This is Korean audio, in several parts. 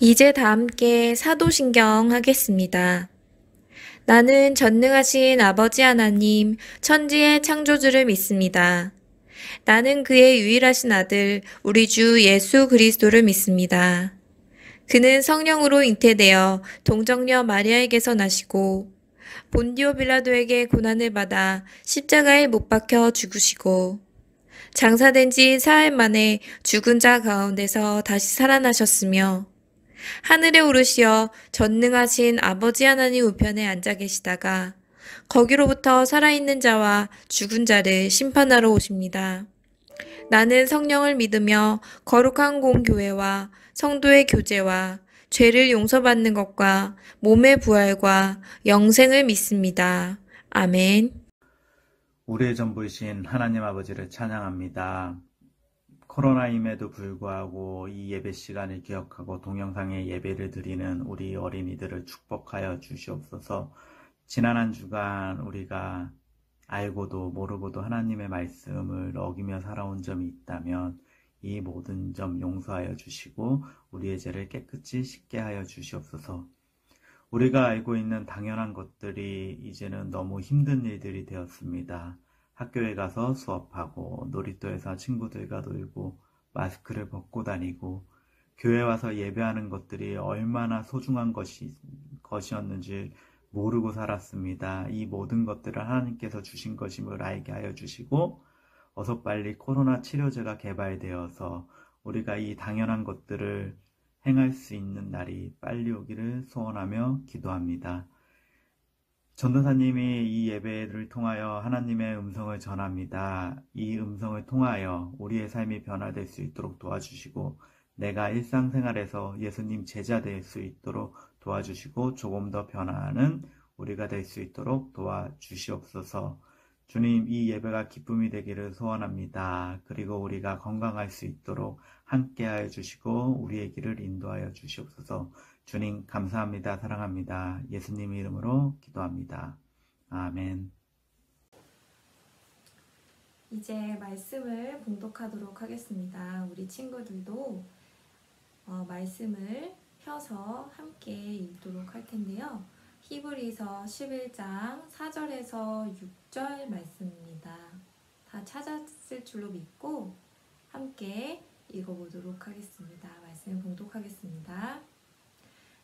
이제 다 함께 사도신경 하겠습니다. 나는 전능하신 아버지 하나님, 천지의 창조주를 믿습니다. 나는 그의 유일하신 아들, 우리 주 예수 그리스도를 믿습니다. 그는 성령으로 잉태되어 동정녀 마리아에게서 나시고, 본디오 빌라도에게 고난을 받아 십자가에 못 박혀 죽으시고, 장사된 지 사흘 만에 죽은 자 가운데서 다시 살아나셨으며, 하늘에 오르시어 전능하신 아버지 하나님 우편에 앉아 계시다가 거기로부터 살아있는 자와 죽은 자를 심판하러 오십니다. 나는 성령을 믿으며 거룩한 공교회와 성도의 교제와 죄를 용서받는 것과 몸의 부활과 영생을 믿습니다. 아멘. 우리의 전부이신 하나님 아버지를 찬양합니다. 코로나임에도 불구하고 이 예배 시간을 기억하고 동영상의 예배를 드리는 우리 어린이들을 축복하여 주시옵소서. 지난 한 주간 우리가 알고도 모르고도 하나님의 말씀을 어기며 살아온 점이 있다면 이 모든 점 용서하여 주시고 우리의 죄를 깨끗이 씻게 하여 주시옵소서. 우리가 알고 있는 당연한 것들이 이제는 너무 힘든 일들이 되었습니다. 학교에 가서 수업하고 놀이터에서 친구들과 놀고 마스크를 벗고 다니고 교회 와서 예배하는 것들이 얼마나 소중한 것이었는지 모르고 살았습니다. 이 모든 것들을 하나님께서 주신 것임을 알게 하여 주시고 어서 빨리 코로나 치료제가 개발되어서 우리가 이 당연한 것들을 행할 수 있는 날이 빨리 오기를 소원하며 기도합니다. 전도사님이 이 예배를 통하여 하나님의 음성을 전합니다. 이 음성을 통하여 우리의 삶이 변화될 수 있도록 도와주시고 내가 일상생활에서 예수님 제자 될 수 있도록 도와주시고 조금 더 변화하는 우리가 될 수 있도록 도와주시옵소서. 주님, 이 예배가 기쁨이 되기를 소원합니다. 그리고 우리가 건강할 수 있도록 함께하여 주시고 우리의 길을 인도하여 주시옵소서. 주님 감사합니다. 사랑합니다. 예수님 이름으로 기도합니다. 아멘. 이제 말씀을 봉독하도록 하겠습니다. 우리 친구들도 말씀을 펴서 함께 읽도록 할 텐데요. 히브리서 11장 4절에서 6절 말씀입니다. 다 찾았을 줄로 믿고 함께 읽어보도록 하겠습니다. 말씀 봉독하겠습니다.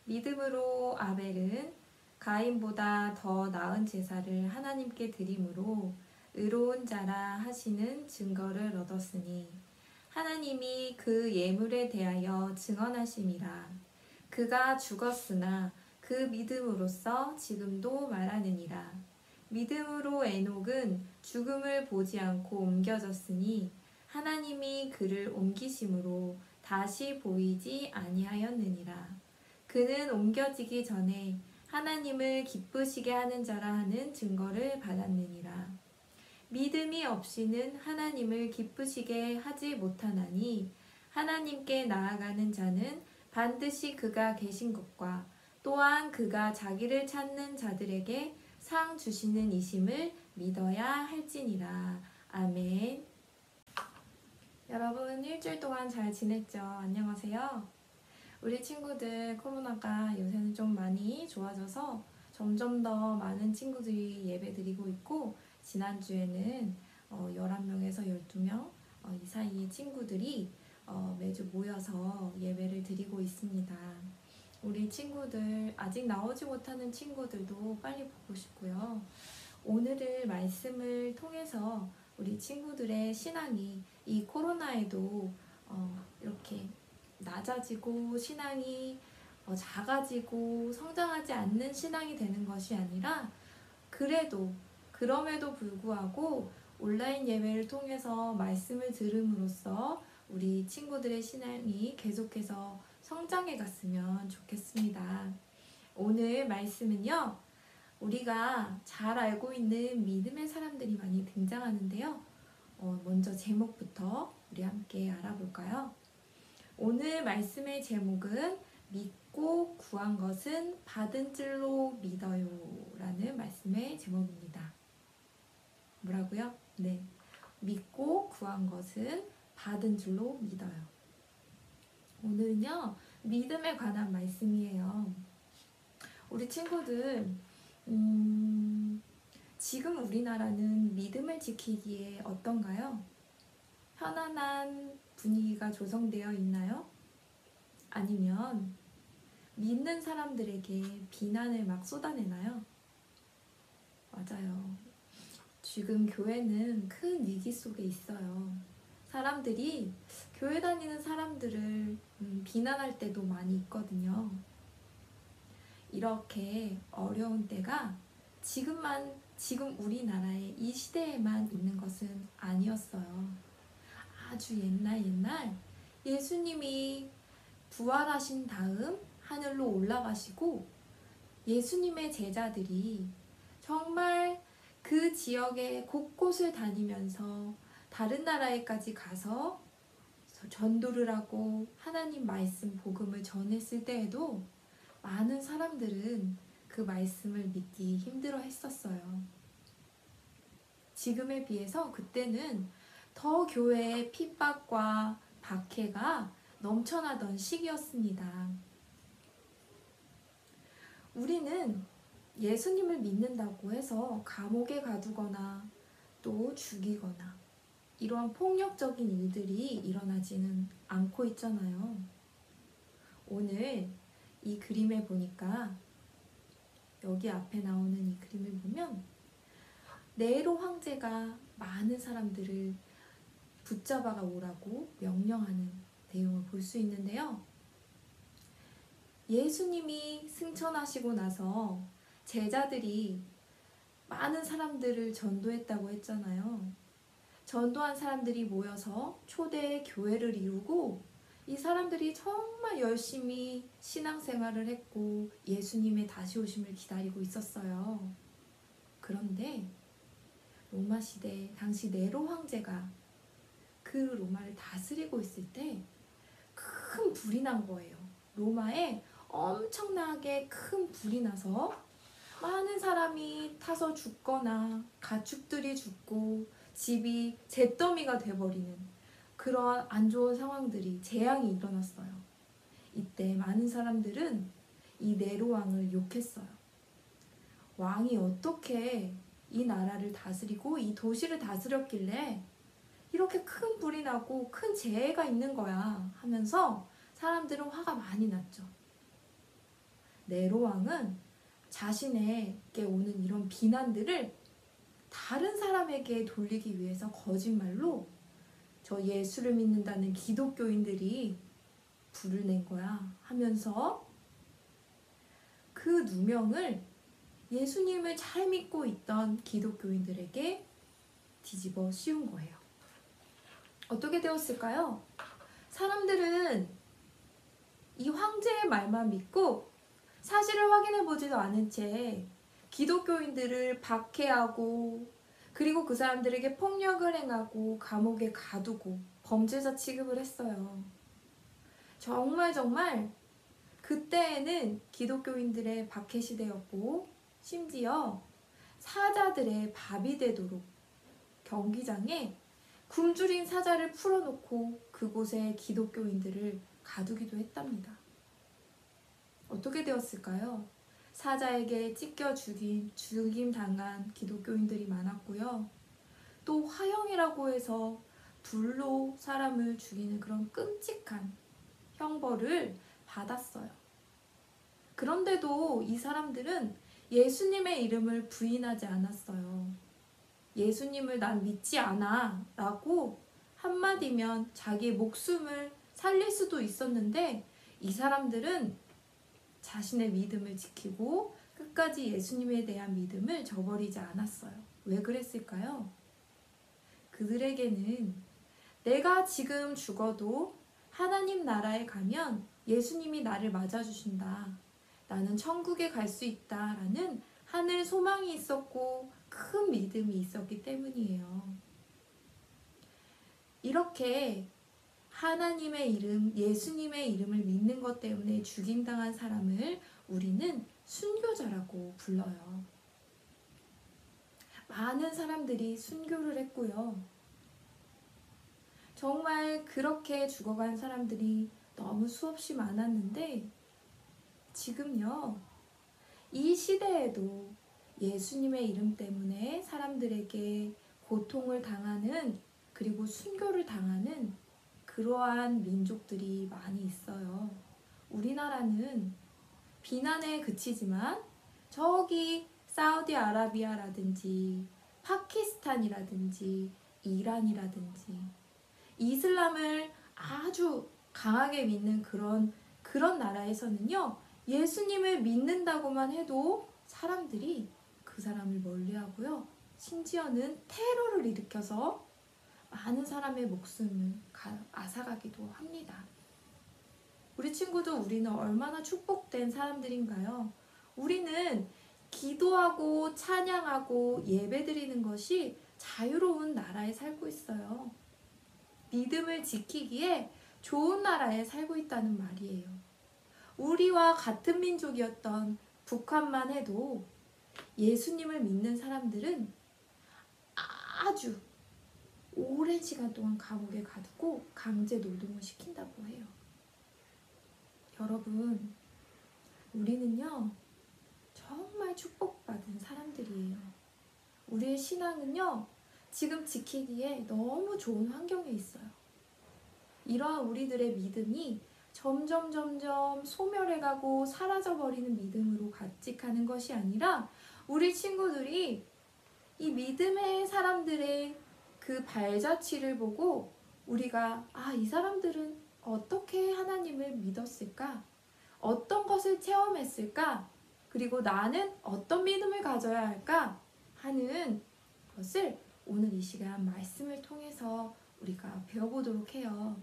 믿음으로 아벨은 가인보다 더 나은 제사를 하나님께 드림으로 의로운 자라 하시는 증거를 얻었으니 하나님이 그 예물에 대하여 증언하심이라. 그가 죽었으나 그 믿음으로써 지금도 말하느니라. 믿음으로 에녹은 죽음을 보지 않고 옮겨졌으니 하나님이 그를 옮기심으로 다시 보이지 아니하였느니라. 그는 옮겨지기 전에 하나님을 기쁘시게 하는 자라 하는 증거를 받았느니라. 믿음이 없이는 하나님을 기쁘시게 하지 못하나니 하나님께 나아가는 자는 반드시 그가 계신 것과 또한 그가 자기를 찾는 자들에게 상 주시는 이심을 믿어야 할지니라. 아멘. 여러분 일주일 동안 잘 지냈죠? 안녕하세요. 우리 친구들 코로나가 요새는 좀 많이 좋아져서 점점 더 많은 친구들이 예배 드리고 있고 지난주에는 11명에서 12명 이 사이의 친구들이 매주 모여서 예배를 드리고 있습니다. 우리 친구들 아직 나오지 못하는 친구들도 빨리 보고 싶고요. 오늘의 말씀을 통해서 우리 친구들의 신앙이 이 코로나에도 이렇게 낮아지고 신앙이 작아지고 성장하지 않는 신앙이 되는 것이 아니라 그럼에도 불구하고 온라인 예배를 통해서 말씀을 들음으로써 우리 친구들의 신앙이 계속해서 성장해 갔으면 좋겠습니다. 오늘 말씀은요, 우리가 잘 알고 있는 믿음의 사람들이 많이 등장하는데요. 먼저 제목부터 우리 함께 알아볼까요? 오늘 말씀의 제목은 믿고 구한 것은 받은 줄로 믿어요 라는 말씀의 제목입니다. 뭐라고요? 네, 믿고 구한 것은 받은 줄로 믿어요. 오늘은요 믿음에 관한 말씀이에요. 우리 친구들, 지금 우리나라는 믿음을 지키기에 어떤가요? 편안한 분위기가 조성되어 있나요? 아니면 믿는 사람들에게 비난을 막 쏟아내나요? 맞아요. 지금 교회는 큰 위기 속에 있어요. 사람들이 교회 다니는 사람들을 비난할 때도 많이 있거든요. 이렇게 어려운 때가 지금 우리나라의 이 시대에만 있는 것은 아니었어요. 아주 옛날 예수님이 부활하신 다음 하늘로 올라가시고 예수님의 제자들이 정말 그 지역의 곳곳을 다니면서 다른 나라에까지 가서 전도를 하고 하나님 말씀 복음을 전했을 때에도 많은 사람들은 그 말씀을 믿기 힘들어 했었어요. 지금에 비해서 그때는 더 교회의 핍박과 박해가 넘쳐나던 시기였습니다. 우리는 예수님을 믿는다고 해서 감옥에 가두거나 또 죽이거나 이러한 폭력적인 일들이 일어나지는 않고 있잖아요. 오늘 이 그림에 보니까 여기 앞에 나오는 이 그림을 보면 네로 황제가 많은 사람들을 붙잡아가 오라고 명령하는 내용을 볼 수 있는데요. 예수님이 승천하시고 나서 제자들이 많은 사람들을 전도했다고 했잖아요. 전도한 사람들이 모여서 초대 교회를 이루고 이 사람들이 정말 열심히 신앙생활을 했고 예수님의 다시 오심을 기다리고 있었어요. 그런데 로마 시대 당시 네로 황제가 그 로마를 다스리고 있을 때 큰 불이 난 거예요. 로마에 엄청나게 큰 불이 나서 많은 사람이 타서 죽거나 가축들이 죽고 집이 잿더미가 돼버리는 그런 안 좋은 상황들이 재앙이 일어났어요. 이때 많은 사람들은 이 네로 왕을 욕했어요. 왕이 어떻게 이 나라를 다스리고 이 도시를 다스렸길래 이렇게 큰 불이 나고 큰 재해가 있는 거야 하면서 사람들은 화가 많이 났죠. 네로 왕은 자신에게 오는 이런 비난들을 다른 사람에게 돌리기 위해서 거짓말로 저 예수를 믿는다는 기독교인들이 불을 낸 거야 하면서 그 누명을 예수님을 잘 믿고 있던 기독교인들에게 뒤집어 씌운 거예요. 어떻게 되었을까요? 사람들은 이 황제의 말만 믿고 사실을 확인해 보지도 않은 채 기독교인들을 박해하고 그리고 그 사람들에게 폭력을 행하고 감옥에 가두고 범죄자 취급을 했어요. 정말 그때에는 기독교인들의 박해 시대였고 심지어 사자들의 밥이 되도록 경기장에 굶주린 사자를 풀어놓고 그곳에 기독교인들을 가두기도 했답니다. 어떻게 되었을까요? 사자에게 찢겨 죽임 당한 기독교인들이 많았고요. 또 화형이라고 해서 불로 사람을 죽이는 그런 끔찍한 형벌을 받았어요. 그런데도 이 사람들은 예수님의 이름을 부인하지 않았어요. 예수님을 난 믿지 않아 라고 한마디면 자기의 목숨을 살릴 수도 있었는데 이 사람들은 자신의 믿음을 지키고 끝까지 예수님에 대한 믿음을 저버리지 않았어요. 왜 그랬을까요? 그들에게는 내가 지금 죽어도 하나님 나라에 가면 예수님이 나를 맞아주신다. 나는 천국에 갈 수 있다라는 하늘 소망이 있었고 큰 믿음이 있었기 때문이에요. 이렇게 하나님의 이름, 예수님의 이름을 믿는 것 때문에 죽임당한 사람을 우리는 순교자라고 불러요. 많은 사람들이 순교를 했고요. 정말 그렇게 죽어간 사람들이 너무 수없이 많았는데 지금요, 이 시대에도 예수님의 이름 때문에 사람들에게 고통을 당하는, 그리고 순교를 당하는 그러한 민족들이 많이 있어요. 우리나라는 비난에 그치지만 저기 사우디아라비아라든지 파키스탄이라든지 이란이라든지 이슬람을 아주 강하게 믿는 그런 나라에서는요, 예수님을 믿는다고만 해도 사람들이 그 사람을 멀리하고요, 심지어는 테러를 일으켜서 많은 사람의 목숨을 앗아가기도 합니다. 우리 친구도 우리는 얼마나 축복된 사람들인가요? 우리는 기도하고 찬양하고 예배드리는 것이 자유로운 나라에 살고 있어요. 믿음을 지키기에 좋은 나라에 살고 있다는 말이에요. 우리와 같은 민족이었던 북한만 해도 예수님을 믿는 사람들은 아주 오랜 시간 동안 감옥에 가두고 강제 노동을 시킨다고 해요. 여러분, 우리는요, 정말 축복받은 사람들이에요. 우리의 신앙은요, 지금 지키기에 너무 좋은 환경에 있어요. 이러한 우리들의 믿음이 점점 소멸해가고 사라져버리는 믿음으로 간직하는 것이 아니라, 우리 친구들이 이 믿음의 사람들의 그 발자취를 보고 우리가 이 사람들은 어떻게 하나님을 믿었을까? 어떤 것을 체험했을까? 그리고 나는 어떤 믿음을 가져야 할까? 하는 것을 오늘 이 시간 말씀을 통해서 우리가 배워보도록 해요.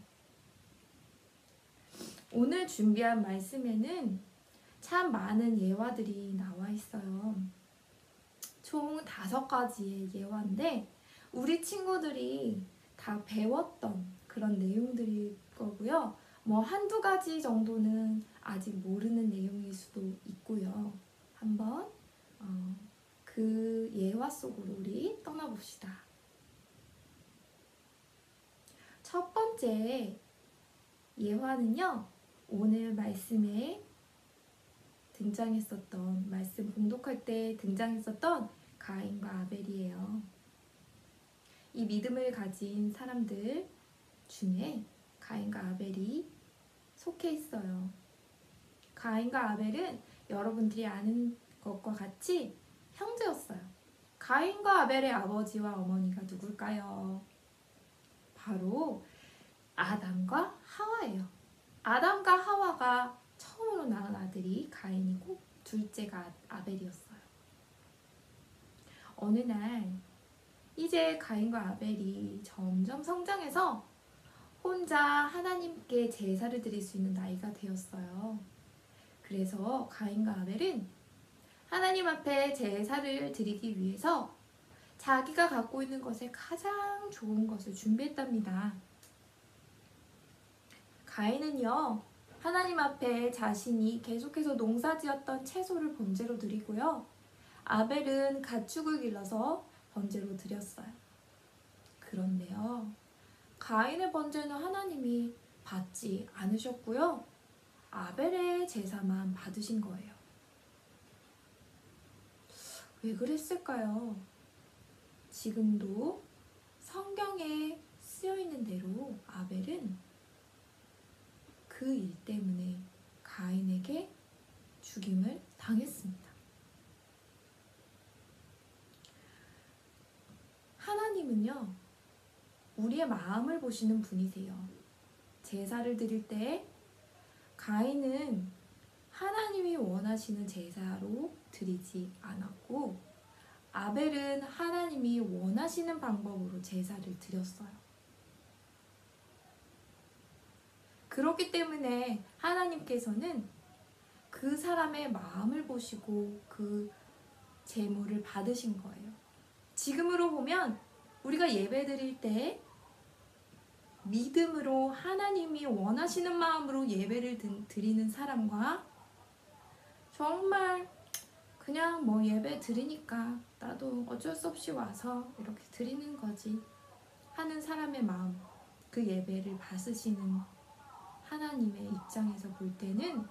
오늘 준비한 말씀에는 참 많은 예화들이 나와 있어요. 총 5가지의 예화인데 우리 친구들이 다 배웠던 그런 내용들일 거고요. 뭐 한두 가지 정도는 아직 모르는 내용일 수도 있고요. 한번 그 예화 속으로 우리 떠나봅시다. 첫 번째 예화는요, 오늘 말씀에 등장했었던, 말씀 봉독할 때 등장했었던 가인과 아벨이에요. 이 믿음을 가진 사람들 중에 가인과 아벨이 속해 있어요. 가인과 아벨은 여러분들이 아는 것과 같이 형제였어요. 가인과 아벨의 아버지와 어머니가 누굴까요? 바로 아담과 하와예요. 아담과 하와가 처음으로 낳은 아들이 가인이고 둘째가 아벨이었어요. 어느 날 이제 가인과 아벨이 점점 성장해서 혼자 하나님께 제사를 드릴 수 있는 나이가 되었어요. 그래서 가인과 아벨은 하나님 앞에 제사를 드리기 위해서 자기가 갖고 있는 것에 가장 좋은 것을 준비했답니다. 가인은요, 하나님 앞에 자신이 계속해서 농사지었던 채소를 번제로 드리고요. 아벨은 가축을 길러서 번제로 드렸어요. 그런데요, 가인의 번제는 하나님이 받지 않으셨고요. 아벨의 제사만 받으신 거예요. 왜 그랬을까요? 지금도 성경에 쓰여있는 대로 아벨은 그 일 때문에 가인에게 죽임을 당했습니다. 하나님은요, 우리의 마음을 보시는 분이세요. 제사를 드릴 때 가인은 하나님이 원하시는 제사로 드리지 않았고 아벨은 하나님이 원하시는 방법으로 제사를 드렸어요. 그렇기 때문에 하나님께서는 그 사람의 마음을 보시고 그 제물을 받으신 거예요. 지금으로 보면 우리가 예배드릴 때 믿음으로 하나님이 원하시는 마음으로 예배를 드리는 사람과 정말 그냥 뭐 예배 드리니까 나도 어쩔 수 없이 와서 이렇게 드리는 거지 하는 사람의 마음, 그 예배를 받으시는 하나님의 입장에서 볼 때는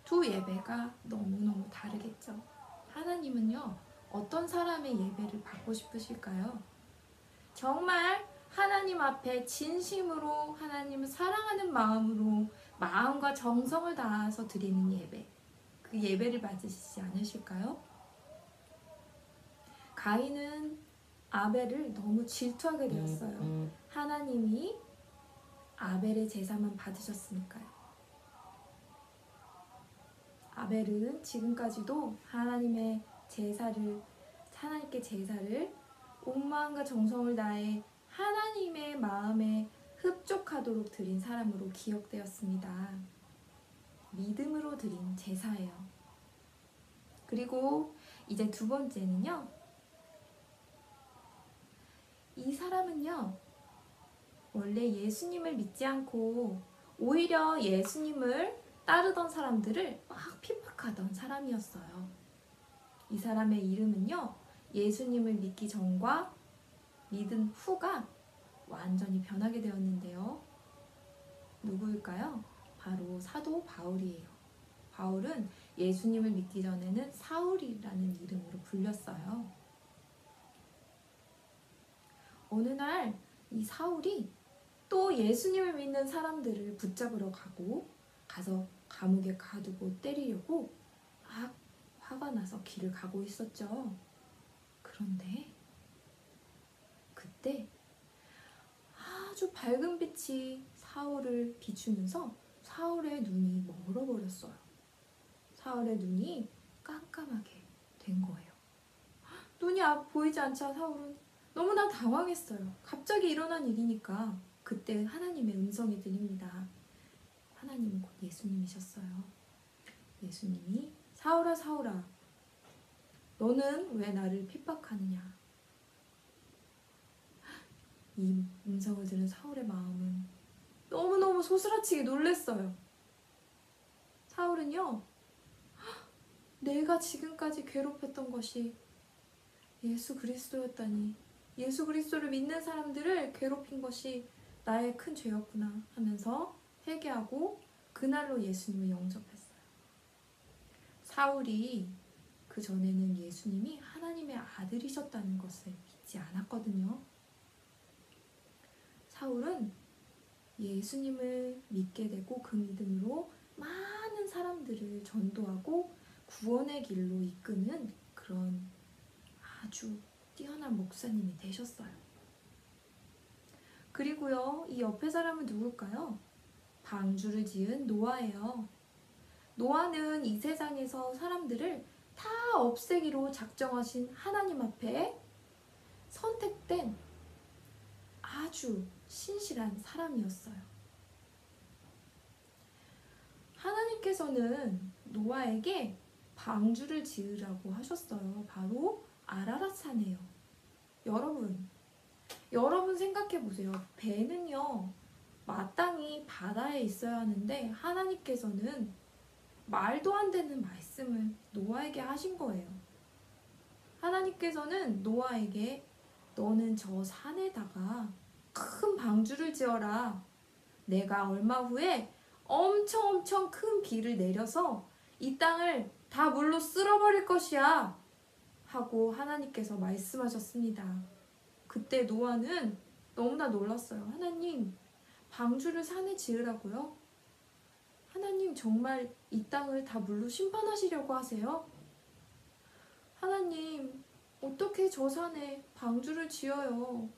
두 예배가 너무너무 다르겠죠. 하나님은요, 어떤 사람의 예배를 받고 싶으실까요? 정말 하나님 앞에 진심으로 하나님을 사랑하는 마음으로 마음과 정성을 다해서 드리는 예배, 그 예배를 받으시지 않으실까요? 가인은 아벨을 너무 질투하게 되었어요. 하나님이 아벨의 제사만 받으셨으니까요. 아벨은 지금까지도 하나님께 제사를 온 마음과 정성을 다해 하나님의 마음에 흡족하도록 드린 사람으로 기억되었습니다. 믿음으로 드린 제사예요. 그리고 이제 두 번째는요. 이 사람은요. 원래 예수님을 믿지 않고 오히려 예수님을 따르던 사람들을 막 핍박하던 사람이었어요. 이 사람의 이름은요. 예수님을 믿기 전과 믿은 후가 완전히 변하게 되었는데요. 누구일까요? 바로 사도 바울이에요. 바울은 예수님을 믿기 전에는 사울이라는 이름으로 불렸어요. 어느 날 이 사울이 또 예수님을 믿는 사람들을 붙잡으러 가서 감옥에 가두고 때리려고 막 화가 나서 길을 가고 있었죠. 그런데 그때 아주 밝은 빛이 사울을 비추면서 사울의 눈이 멀어버렸어요. 사울의 눈이 깜깜하게 된 거예요. 눈이 보이지 않자 사울은 너무나 당황했어요. 갑자기 일어난 일이니까. 그때 하나님의 음성이 들립니다. 하나님은 곧 예수님이셨어요. 예수님이 사울아 사울아 너는 왜 나를 핍박하느냐. 이 음성을 들은 사울의 마음은 너무너무 소스라치게 놀랐어요. 사울은요. 내가 지금까지 괴롭혔던 것이 예수 그리스도였다니. 예수 그리스도를 믿는 사람들을 괴롭힌 것이 나의 큰 죄였구나 하면서 회개하고 그날로 예수님을 영접했어요. 사울이 그 전에는 예수님이 하나님의 아들이셨다는 것을 믿지 않았거든요. 사울은 예수님을 믿게 되고 그 믿음으로 많은 사람들을 전도하고 구원의 길로 이끄는 그런 아주 뛰어난 목사님이 되셨어요. 그리고요, 이 옆에 사람은 누굴까요? 방주를 지은 노아예요. 노아는 이 세상에서 사람들을 다 없애기로 작정하신 하나님 앞에 선택된 아주 신실한 사람이었어요. 하나님께서는 노아에게 방주를 지으라고 하셨어요. 바로 아라랏 산이에요. 여러분 생각해보세요. 배는요, 마땅히 바다에 있어야 하는데 하나님께서는 말도 안 되는 말씀을 노아에게 하신 거예요. 하나님께서는 노아에게 너는 저 산에다가 큰 방주를 지어라. 내가 얼마 후에 엄청 큰 비를 내려서 이 땅을 다 물로 쓸어버릴 것이야. 하고 하나님께서 말씀하셨습니다. 그때 노아는 너무나 놀랐어요. 하나님, 방주를 산에 지으라고요? 하나님 정말 이 땅을 다 물로 심판하시려고 하세요? 하나님, 어떻게 저 산에 방주를 지어요?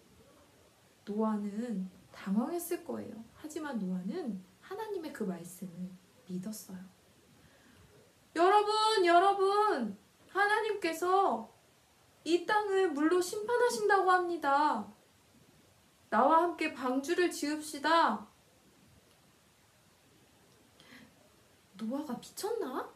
노아는 당황했을 거예요. 하지만 노아는 하나님의 그 말씀을 믿었어요. 여러분, 하나님께서 이 땅을 물로 심판하신다고 합니다. 나와 함께 방주를 지읍시다. 노아가 미쳤나?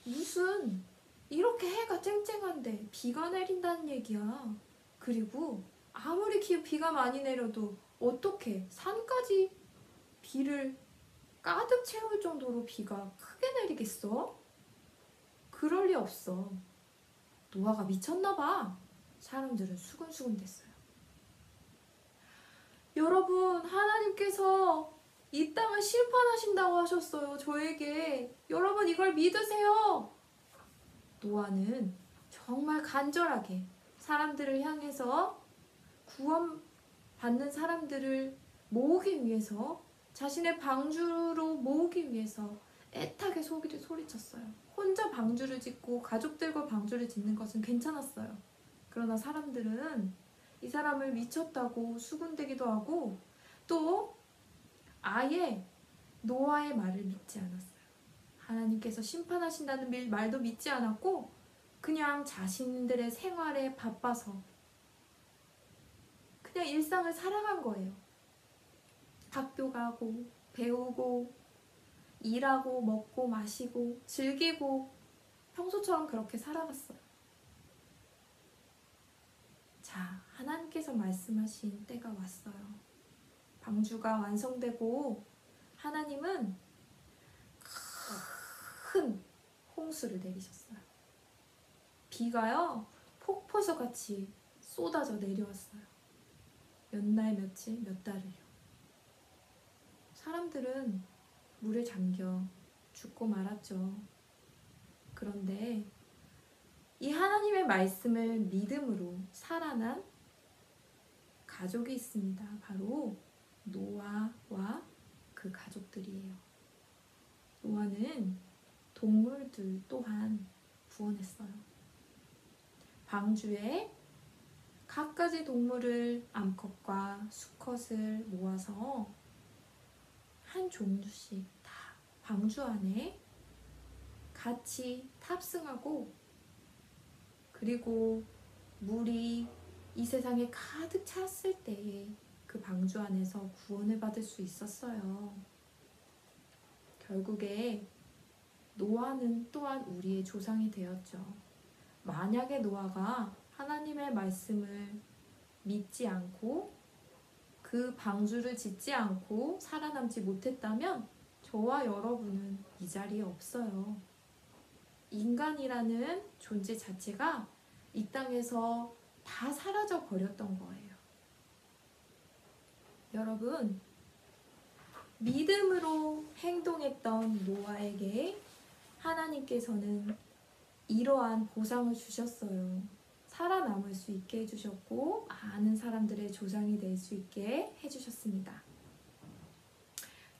무슨 이렇게 해가 쨍쨍한데 비가 내린다는 얘기야. 그리고 아무리 비가 많이 내려도 어떻게 산까지 비를 가득 채울 정도로 비가 크게 내리겠어? 그럴 리 없어. 노아가 미쳤나봐. 사람들은 수근수근 됐어요. 여러분, 하나님께서 이 땅을 심판하신다고 하셨어요. 저에게. 여러분 이걸 믿으세요. 노아는 정말 간절하게 사람들을 향해서 구원받는 사람들을 모으기 위해서, 자신의 방주로 모으기 위해서 애타게 소리쳤어요. 혼자 방주를 짓고 가족들과 방주를 짓는 것은 괜찮았어요. 그러나 사람들은 이 사람을 미쳤다고 수군대기도 하고, 또 아예 노아의 말을 믿지 않았어요. 하나님께서 심판하신다는 말도 믿지 않았고, 그냥 자신들의 생활에 바빠서 그냥 일상을 살아간 거예요. 학교 가고 배우고 일하고 먹고 마시고 즐기고 평소처럼 그렇게 살아갔어요. 자, 하나님께서 말씀하신 때가 왔어요. 방주가 완성되고 하나님은 큰 홍수를 내리셨어요. 비가요 폭포수같이 쏟아져 내려왔어요. 몇 날, 며칠, 몇 달을요. 사람들은 물에 잠겨 죽고 말았죠. 그런데 이 하나님의 말씀을 믿음으로 살아난 가족이 있습니다. 바로 노아와 그 가족들이에요. 노아는 동물들 또한 구원했어요. 방주에 갖가지 동물을 암컷과 수컷을 모아서 한 종류씩 다 방주 안에 같이 탑승하고, 그리고 물이 이 세상에 가득 찼을 때에 그 방주 안에서 구원을 받을 수 있었어요. 결국에 노아는 또한 우리의 조상이 되었죠. 만약에 노아가 하나님의 말씀을 믿지 않고 그 방주를 짓지 않고 살아남지 못했다면 저와 여러분은 이 자리에 없어요. 인간이라는 존재 자체가 이 땅에서 다 사라져 버렸던 거예요. 여러분, 믿음으로 행동했던 노아에게 하나님께서는 이러한 보상을 주셨어요. 살아남을 수 있게 해주셨고, 많은 사람들의 조상이 될 수 있게 해주셨습니다.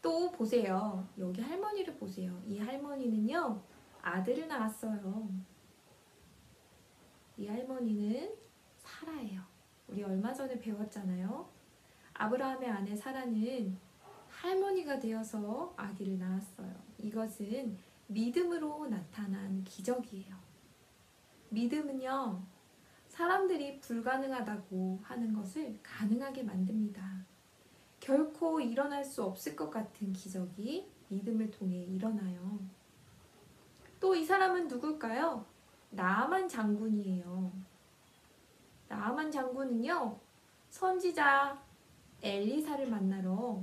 또 보세요. 여기 할머니를 보세요. 이 할머니는요, 아들을 낳았어요. 이 할머니는 사라예요. 우리 얼마 전에 배웠잖아요. 아브라함의 아내 사라는 할머니가 되어서 아기를 낳았어요. 이것은 믿음으로 나타난 기적이에요. 믿음은요, 사람들이 불가능하다고 하는 것을 가능하게 만듭니다. 결코 일어날 수 없을 것 같은 기적이 믿음을 통해 일어나요. 또 이 사람은 누굴까요? 나아만 장군이에요. 나아만 장군은요, 선지자 엘리사를 만나러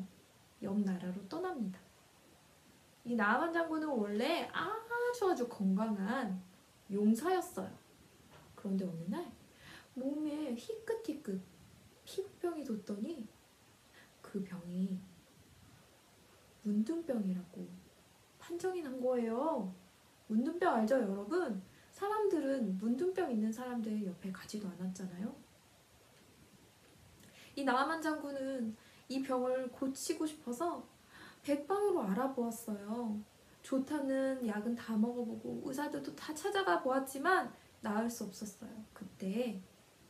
옆 나라로 떠납니다. 이 나아만 장군은 원래 아주 건강한 용사였어요. 그런데 어느 날 몸에 희끗희끗 피부병이 돋더니 그 병이 문둥병이라고 판정이 난 거예요. 문둥병 알죠, 여러분? 사람들은 문둥병 있는 사람들 옆에 가지도 않았잖아요. 이 나아만 장군은 이 병을 고치고 싶어서 백방으로 알아보았어요. 좋다는 약은 다 먹어보고 의사들도 다 찾아가 보았지만 나을 수 없었어요. 그때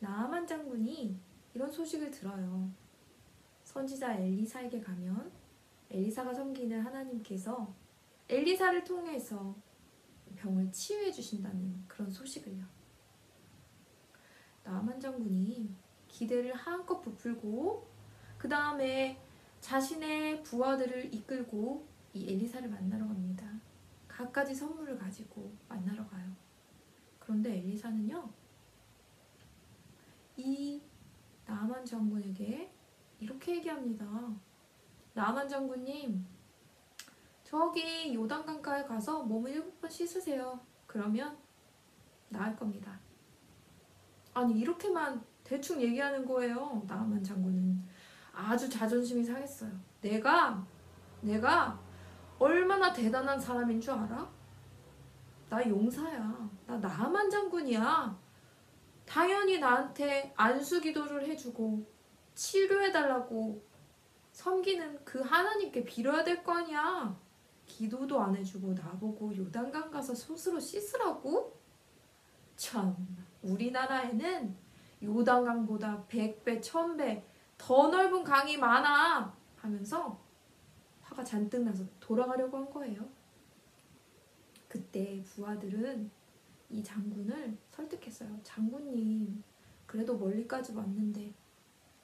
나아만 장군이 이런 소식을 들어요. 선지자 엘리사에게 가면 엘리사가 섬기는 하나님께서 엘리사를 통해서 병을 치유해 주신다는 그런 소식을요. 나아만 장군이 기대를 한껏 부풀고 그 다음에 자신의 부하들을 이끌고 이 엘리사를 만나러 갑니다. 갖가지 선물을 가지고 만나러 가요. 그런데 엘리사는요, 이 나아만 장군에게 이렇게 얘기합니다. 나아만 장군님, 저기 요단강가에 가서 몸을 7번 씻으세요. 그러면 나을 겁니다. 아니, 이렇게만 대충 얘기하는 거예요. 나아만 장군은 아주 자존심이 상했어요. 내가 내가 얼마나 대단한 사람인 줄 알아? 나 용사야. 나 나만 장군이야. 당연히 나한테 안수 기도를 해주고 치료해달라고 섬기는 그 하나님께 빌어야 될 거 아니야. 기도도 안 해주고 나보고 요단강 가서 스스로 씻으라고? 참, 우리나라에는 요단강보다 100배, 1000배 더 넓은 강이 많아 하면서 화가 잔뜩 나서 돌아가려고 한 거예요. 그때 부하들은 이 장군을 설득했어요. 장군님, 그래도 멀리까지 왔는데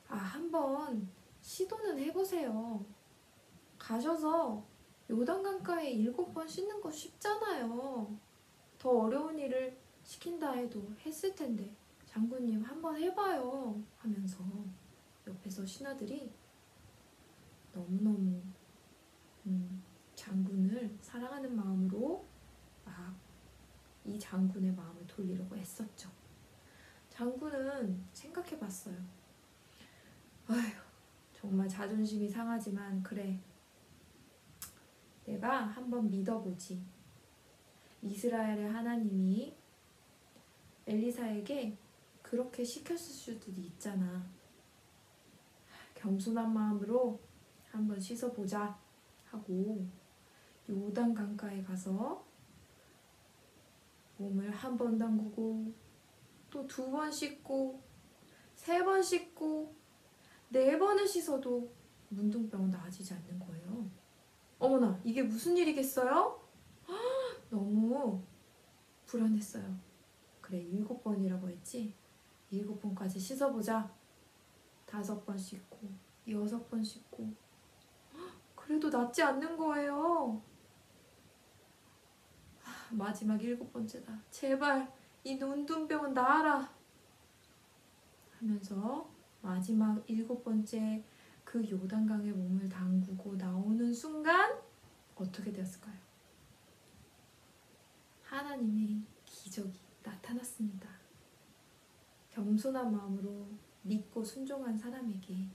한번 시도는 해보세요. 가셔서 요단강가에 7번 씻는 거 쉽잖아요. 더 어려운 일을 시킨다 해도 했을 텐데 장군님 한번 해봐요 하면서 옆에서 신하들이 너무너무 장군을 사랑하는 마음으로 막 이 장군의 마음을 돌리려고 애썼죠. 장군은 생각해봤어요. 아휴, 정말 자존심이 상하지만 그래, 내가 한번 믿어보지. 이스라엘의 하나님이 엘리사에게 그렇게 시켰을 수도 있잖아. 겸손한 마음으로 한번 씻어보자 하고 요단 강가에 가서 몸을 한 번 담그고 또 2번 씻고 3번 씻고 4번을 씻어도 문둥병은 나아지지 않는 거예요. 어머나, 이게 무슨 일이겠어요? 너무 불안했어요. 그래, 7번이라고 했지? 7번까지 씻어보자. 5번 씻고 6번 씻고 그래도 낫지 않는 거예요. 마지막 7번째다. 제발 이 문둥병은 나아라 하면서 마지막 7번째 그 요단강에 몸을 담그고 나오는 순간 어떻게 되었을까요? 하나님의 기적이 나타났습니다. 겸손한 마음으로 믿고 순종한 사람에게,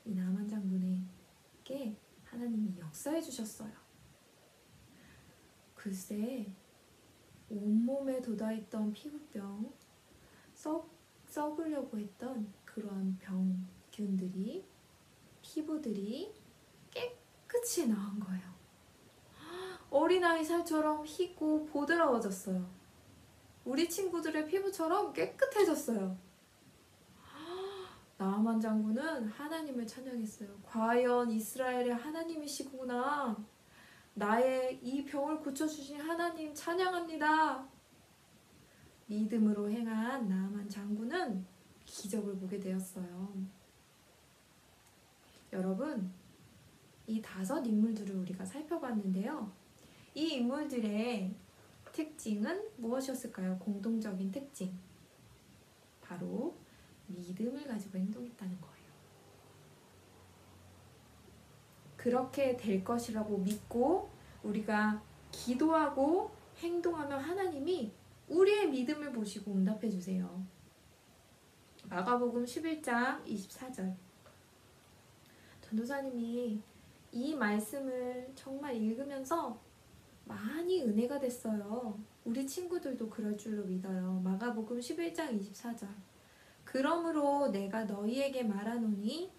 이 나만 장군에게 하나님이 역사해 주셨어요. 글쎄, 온몸에 돋아있던 피부병, 썩으려고 했던 그런 병균들이, 피부들이 깨끗이 나은 거예요. 어린아이 살처럼 희고 보드라워졌어요. 우리 친구들의 피부처럼 깨끗해졌어요. 나아만 장군은 하나님을 찬양했어요. 과연 이스라엘의 하나님이시구나. 나의 이 병을 고쳐주신 하나님 찬양합니다. 믿음으로 행한 나아만 장군은 기적을 보게 되었어요. 여러분, 이 5 인물들을 우리가 살펴봤는데요. 이 인물들의 특징은 무엇이었을까요? 공동적인 특징. 바로 믿음을 가지고 행동했다는 거예요. 그렇게 될 것이라고 믿고 우리가 기도하고 행동하면 하나님이 우리의 믿음을 보시고 응답해 주세요. 마가복음 11장 24절. 전도사님이 이 말씀을 정말 읽으면서 많이 은혜가 됐어요. 우리 친구들도 그럴 줄로 믿어요. 마가복음 11장 24절. 그러므로 내가 너희에게 말하노니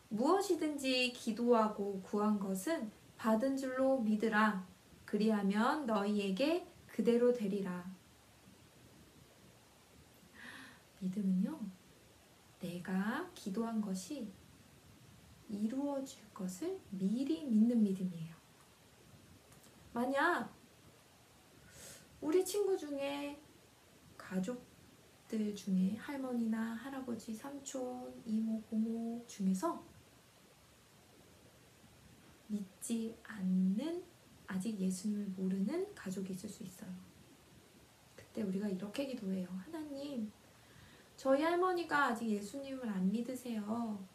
무엇이든지 기도하고 구한 것은 받은 줄로 믿으라. 그리하면 너희에게 그대로 되리라. 믿음은요, 내가 기도한 것이 이루어질 것을 미리 믿는 믿음이에요. 만약 우리 친구 중에, 가족들 중에 할머니나 할아버지, 삼촌, 이모, 고모 중에서 믿지 않는, 아직 예수님을 모르는 가족이 있을 수 있어요. 그때 우리가 이렇게 기도해요. 하나님, 저희 할머니가 아직 예수님을 안 믿으세요.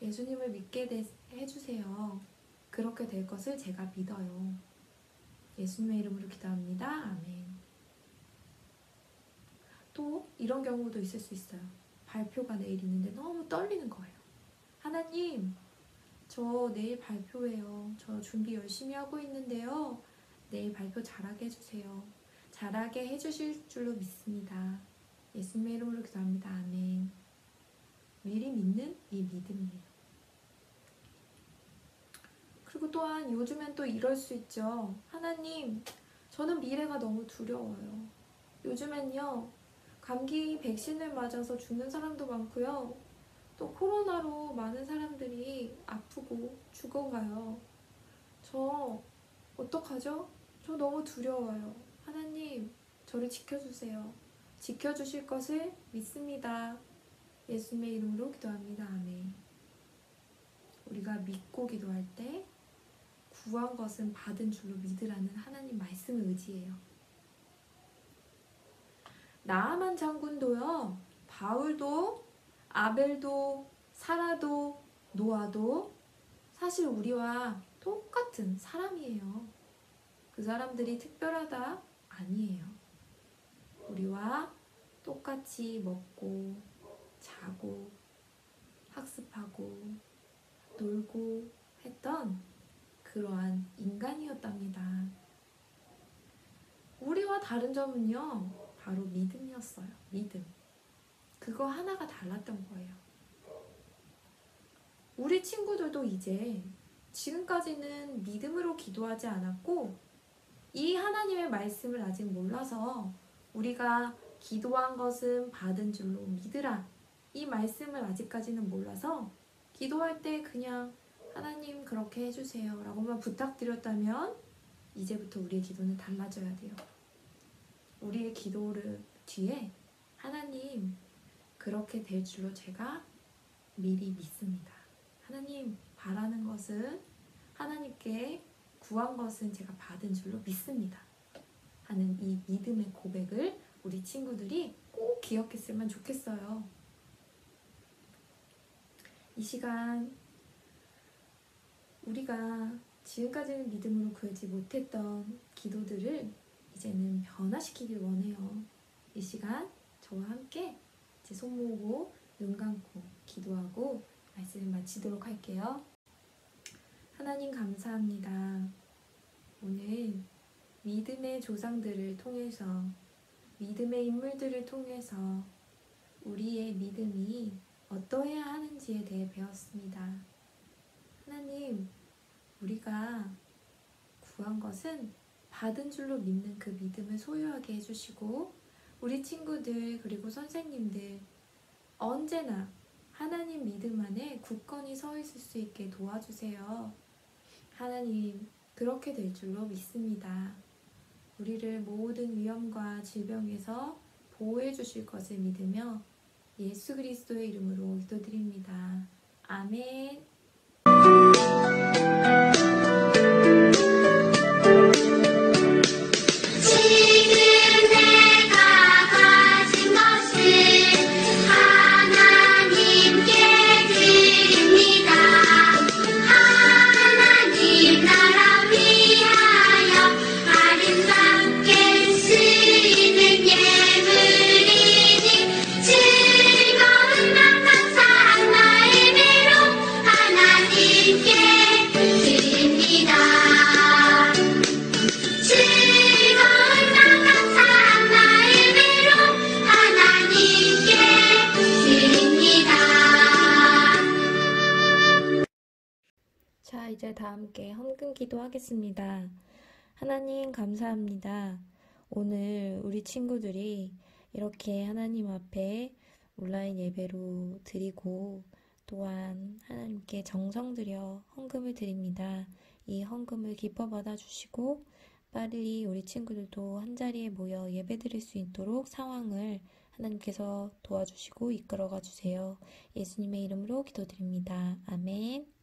예수님을 믿게 해주세요. 그렇게 될 것을 제가 믿어요. 예수님의 이름으로 기도합니다. 아멘. 또 이런 경우도 있을 수 있어요. 발표가 내일 있는데 너무 떨리는 거예요. 하나님, 저 내일 발표해요. 저 준비 열심히 하고 있는데요. 내일 발표 잘하게 해주세요. 잘하게 해주실 줄로 믿습니다. 예수님의 이름으로 기도합니다. 아멘. 미리 믿는 이 믿음이에요. 그리고 또한 요즘엔 또 이럴 수 있죠. 하나님, 저는 미래가 너무 두려워요. 요즘엔요, 감기 백신을 맞아서 죽는 사람도 많고요. 또 코로나로 많은 사람들이 아프고 죽어가요. 저 어떡하죠? 저 너무 두려워요. 하나님, 저를 지켜주세요. 지켜주실 것을 믿습니다. 예수님의 이름으로 기도합니다. 아멘. 우리가 믿고 기도할 때 구한 것은 받은 줄로 믿으라는 하나님 말씀을 의지해요. 나아만 장군도요, 바울도, 아벨도, 사라도, 노아도 사실 우리와 똑같은 사람이에요. 그 사람들이 특별하다? 아니에요. 우리와 똑같이 먹고, 자고, 학습하고, 놀고 했던 그러한 인간이었답니다. 우리와 다른 점은요, 바로 믿음이었어요. 믿음. 그거 하나가 달랐던 거예요. 우리 친구들도 이제 지금까지는 믿음으로 기도하지 않았고 이 하나님의 말씀을 아직 몰라서 우리가 기도한 것은 받은 줄로 믿으라. 이 말씀을 아직까지는 몰라서 기도할 때 그냥 하나님 그렇게 해주세요 라고만 부탁드렸다면 이제부터 우리의 기도는 달라져야 돼요. 우리의 기도를 뒤에 하나님 그렇게 될 줄로 제가 미리 믿습니다. 하나님 바라는 것은 하나님께 구한 것은 제가 받은 줄로 믿습니다. 하는 이 믿음의 고백을 우리 친구들이 꼭 기억했으면 좋겠어요. 이 시간 우리가 지금까지는 믿음으로 구하지 못했던 기도들을 이제는 변화시키길 원해요. 이 시간 저와 함께 제 손 모으고 눈 감고 기도하고 말씀을 마치도록 할게요. 하나님 감사합니다. 오늘 믿음의 조상들을 통해서 믿음의 인물들을 통해서 우리의 믿음이 어떠해야 하는지에 대해 배웠습니다. 하나님, 우리가 구한 것은 받은 줄로 믿는 그 믿음을 소유하게 해주시고 우리 친구들 그리고 선생님들 언제나 하나님 믿음 안에 굳건히 서 있을 수 있게 도와주세요. 하나님, 그렇게 될 줄로 믿습니다. 우리를 모든 위험과 질병에서 보호해 주실 것을 믿으며 예수 그리스도의 이름으로 기도드립니다. 아멘. 자, 이제 다 함께 헌금 기도하겠습니다. 하나님 감사합니다. 오늘 우리 친구들이 이렇게 하나님 앞에 온라인 예배로 드리고 또한 하나님께 정성 들여 헌금을 드립니다. 이 헌금을 기뻐 받아주시고 빨리 우리 친구들도 한자리에 모여 예배 드릴 수 있도록 상황을 하나님께서 도와주시고 이끌어가 주세요. 예수님의 이름으로 기도드립니다. 아멘.